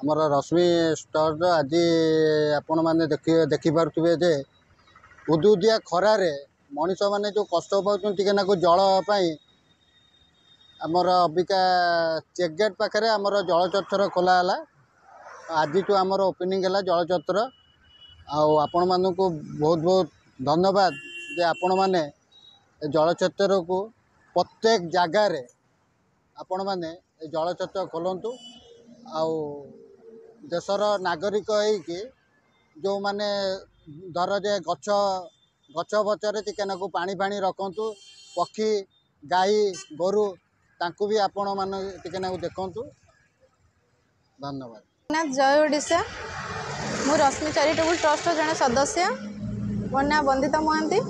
आमर रश्मि स्टोर आज आपण मैंने देखिपे जे उदुदिया खरारे मनीष मैंने जो कष्ट पाँच जलपाई आमर अबिका चेक गेट पाखे आमर जल चतर खोला आज तो आमर ओपनिंग है जल चतर आपण मानक बहुत बहुत धन्यवाद जे आपण मैंने जल चतर को प्रत्येक जगार आपण मैंने जल चतर खोलतु देशर नागरिक होइकि जो माने धर जे गछ गछ बचरे टिके को पानी पानी रखतु पक्षी गाई गोरु तांकु भी आपण माने टिके देखतु। धन्यवाद। जय ओडिशा। मु रश्मि चैरिटेबल ट्रस्ट जने सदस्य मो ना वंदिता महांती।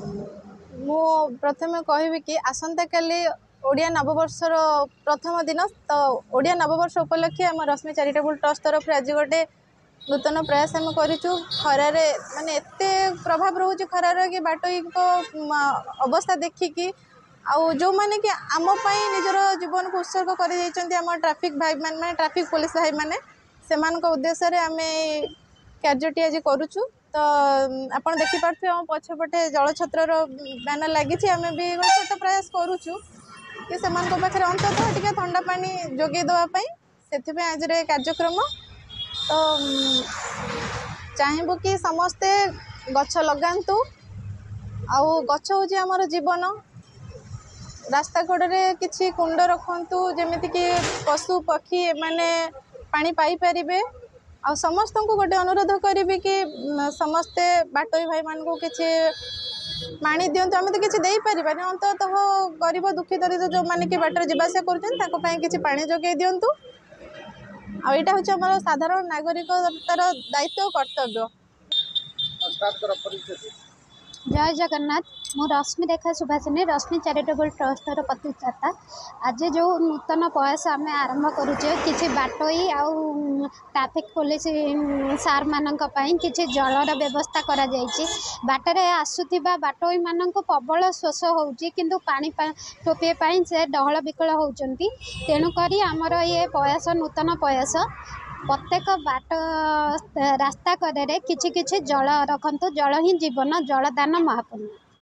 मु प्रथमे कहबी कि आसंता काली ओडिया नववर्षर प्रथम दिन तो ओडिया नववर्ष उपलक्षे आम रश्मि चैरिटेबल ट्रस्ट तरफ आज गोटे नूतन प्रयास आम करूँ। खरारे माने एते प्रभाव रोच खरार कि बाटोई को अवस्था देखिकी आउ जो माने कि आम निजर जीवन को उत्सर्ग कर ट्रैफिक भाई माने ट्रैफिक पुलिस भाई माने सेमान उद्देश्य रे आमे कार्यटी आज करूँ। तो आपड़ देखिपे आम पछपटे जल छत्र बैनर लगी आम भी छोट प्रयास करूँ कि से पाखे अंततः टिके ठंडा पानी जोगे देवाई से आज कार्यक्रम। तो चाहबू कि समस्ते गछ लगातु आउ गछ हूँ आमर जीवन। रास्ता कड़े किसी कुंड रखु जमीती कि पशु पक्षी एमाने पानी पाई पारिबे। आ समस्त को गोटे अनुरोध करी कि समस्ते बाटोई भाई मान को किसी पानी दिंतु। आम तो किसी दे पारे अंततः गरीब दुखी दरिद्र जो मैंने कि बाटर जावासा कर पानी जोगे दिंतु। आईटा हूँ आम साधारण नागरिकतार दायित्व कर्तव्य। जय जगन्नाथ। मु रश्मि रेखा सुभाषिनी रश्मि चैरिटेबल ट्रस्टर प्रतिष्ठाता। आज जो नूतन प्रयास आम आरंभ करुचे किसी बाटोई आउ ट्रैफिक पुलिस सार मानक किसी जलर व्यवस्था करा जायछि। बाटरे आसुथिबा बाटोई मानक प्रबल शोष होउछि किंतु पानी टोपे पाई से डहल विकल होउचंती। तेणुक आमर ये प्रयास नूतन प्रयास प्रत्येक बाट रास्ता कड़े किछि किछि जल रखंतु। जल ही जीवन जलदान महापुण्य।